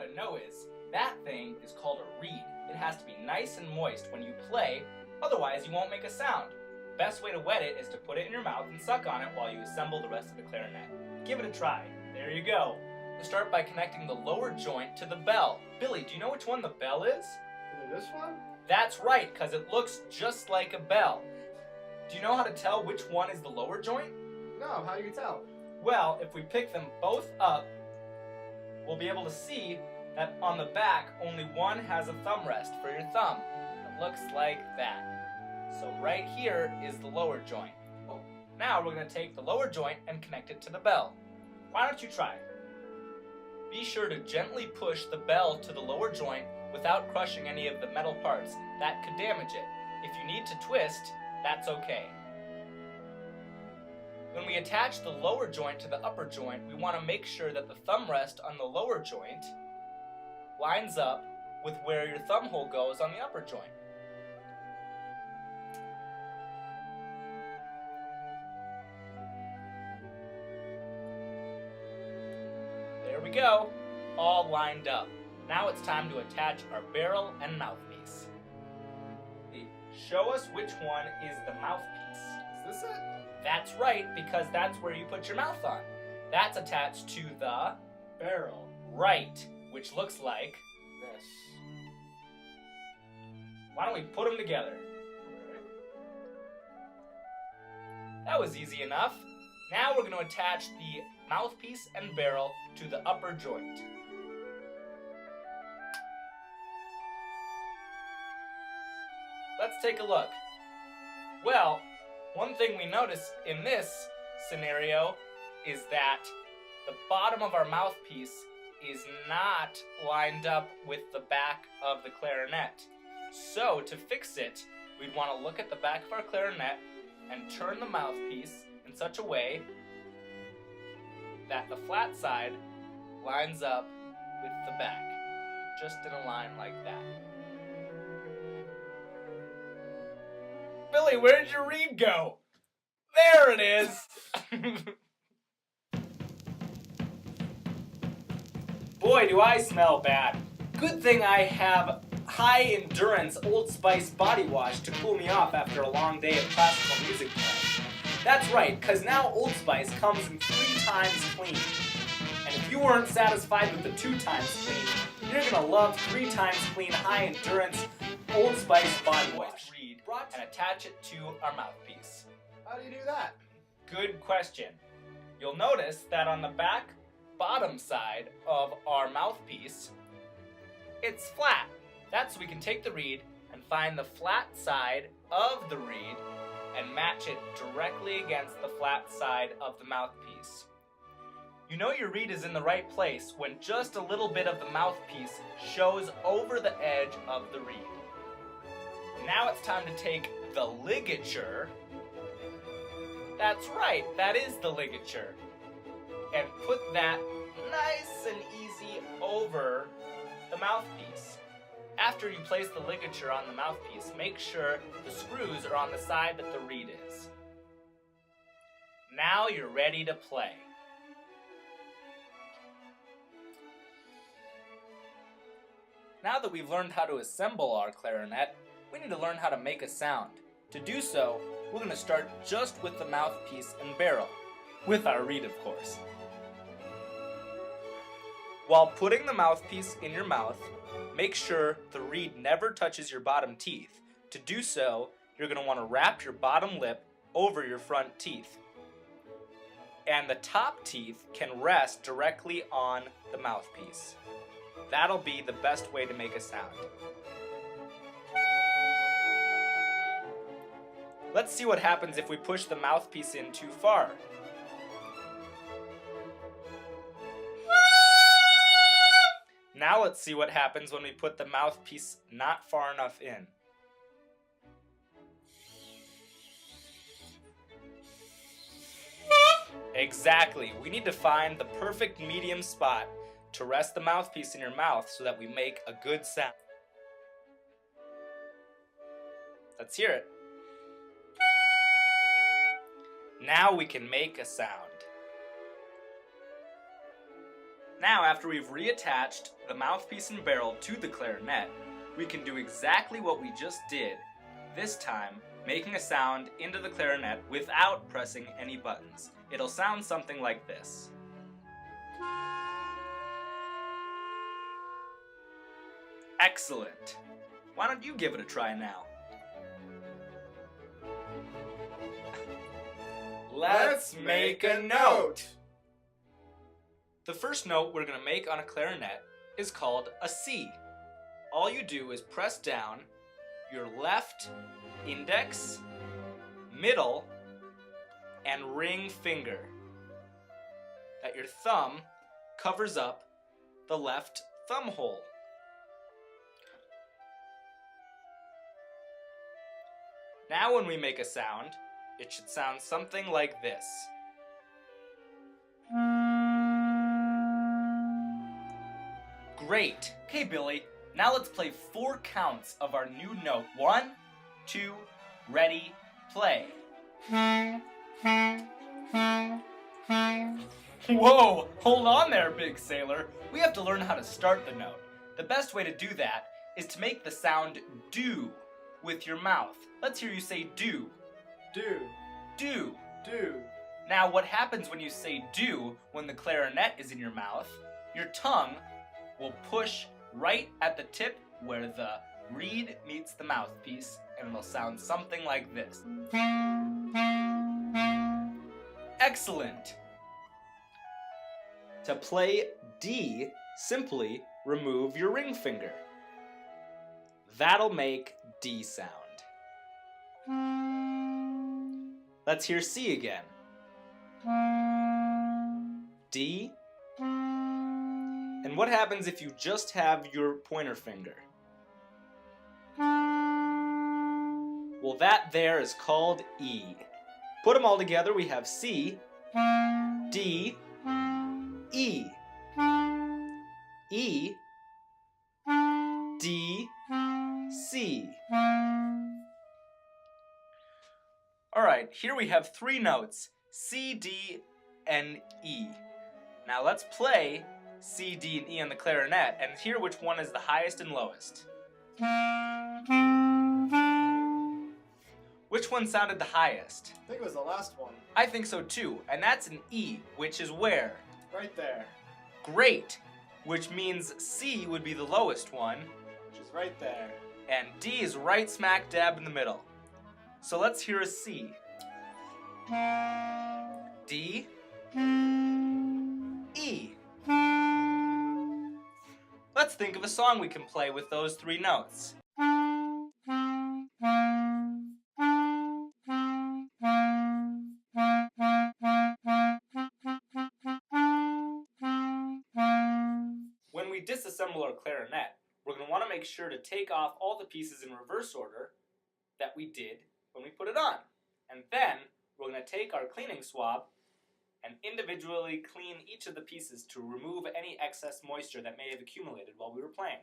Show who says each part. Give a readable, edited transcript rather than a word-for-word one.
Speaker 1: gotta know is, that thing is called a reed. It has to be nice and moist when you play, otherwise you won't make a sound. Best way to wet it is to put it in your mouth and suck on it while you assemble the rest of the clarinet. Give it a try. There you go. We'll start by connecting the lower joint to the bell. Billy, do you know which one the bell is?
Speaker 2: Is it this one?
Speaker 1: That's right, because it looks just like a bell. Do you know how to tell which one is the lower joint?
Speaker 2: No, how do you tell?
Speaker 1: Well, if we pick them both up, we'll be able to see that on the back, only one has a thumb rest for your thumb. It looks like that. So right here is the lower joint. Now we're going to take the lower joint and connect it to the bell. Why don't you try? Be sure to gently push the bell to the lower joint without crushing any of the metal parts. That could damage it. If you need to twist, that's okay. When we attach the lower joint to the upper joint, we want to make sure that the thumb rest on the lower joint lines up with where your thumb hole goes on the upper joint. There we go, all lined up. Now it's time to attach our barrel and mouthpiece. Show us which one is the mouthpiece.
Speaker 2: Is this it?
Speaker 1: That's right, because that's where you put your mouth on. That's attached to the
Speaker 2: Barrel.
Speaker 1: right, which looks like
Speaker 2: This.
Speaker 1: Why don't we put them together? That was easy enough. Now we're going to attach the mouthpiece and barrel to the upper joint. Let's take a look. Well, one thing we notice in this scenario is that the bottom of our mouthpiece is not lined up with the back of the clarinet. So to fix it, we'd want to look at the back of our clarinet and turn the mouthpiece in such a way that the flat side lines up with the back, just in a line like that. Billy, where'd your reed go? There it is! Boy, do I smell bad. Good thing I have high endurance Old Spice body wash to cool me off after a long day of classical music playing. That's right, because now Old Spice comes in 3 times clean. And if you weren't satisfied with the 2 times clean, you're gonna love 3 times clean high endurance Old Spice body wash. And attach it to our mouthpiece.
Speaker 2: How do you do that?
Speaker 1: Good question. You'll notice that on the back bottom side of our mouthpiece, it's flat. That's so we can take the reed and find the flat side of the reed and match it directly against the flat side of the mouthpiece. You know your reed is in the right place when just a little bit of the mouthpiece shows over the edge of the reed. Now it's time to take the ligature. That's right, that is the ligature. And put that nice and easy over the mouthpiece. After you place the ligature on the mouthpiece, make sure the screws are on the side that the reed is. Now you're ready to play. Now that we've learned how to assemble our clarinet, we need to learn how to make a sound. To do so, we're going to start just with the mouthpiece and barrel, with our reed of course. While putting the mouthpiece in your mouth, make sure the reed never touches your bottom teeth. To do so, you're going to want to wrap your bottom lip over your front teeth. And the top teeth can rest directly on the mouthpiece. That'll be the best way to make a sound. Let's see what happens if we push the mouthpiece in too far. Now let's see what happens when we put the mouthpiece not far enough in. Exactly. We need to find the perfect medium spot to rest the mouthpiece in your mouth so that we make a good sound. Let's hear it. Now we can make a sound. Now, after we've reattached the mouthpiece and barrel to the clarinet, we can do exactly what we just did, this time making a sound into the clarinet without pressing any buttons. It'll sound something like this. Excellent! Why don't you give it a try now? Let's make a note! The first note we're going to make on a clarinet is called a C. All you do is press down your left index, middle, and ring finger. That your thumb covers up the left thumb hole. Now when we make a sound, it should sound something like this. Great! Okay, Billy, now let's play 4 counts of our new note. 1, 2, ready, play. Whoa! Hold on there, big sailor. We have to learn how to start the note. The best way to do that is to make the sound do with your mouth. Let's hear you say do.
Speaker 2: Do.
Speaker 1: Do.
Speaker 2: Do.
Speaker 1: Now, what happens when you say do when the clarinet is in your mouth? Your tongue will push right at the tip where the reed meets the mouthpiece, and it'll sound something like this. Excellent! To play D, simply remove your ring finger. That'll make D sound. Let's hear C again. D. And what happens if you just have your pointer finger? Well, that there is called E. Put them all together, we have C, D, E. E, D, C. Alright, here we have 3 notes, C, D, and E. Now let's play C, D, and E on the clarinet and hear which one is the highest and lowest. Which one sounded the highest?
Speaker 2: I think it was the last one.
Speaker 1: I think so too, and that's an E, which is where?
Speaker 2: Right there.
Speaker 1: Great! Which means C would be the lowest one,
Speaker 2: Which is right there.
Speaker 1: and D is right smack dab in the middle. So let's hear a C. D, E. Let's think of a song we can play with those 3 notes. When we disassemble our clarinet, we're going to want to make sure to take off all the pieces in reverse order that we did when we put it on. And then we're going to take our cleaning swab and individually clean each of the pieces to remove any excess moisture that may have accumulated while we were playing.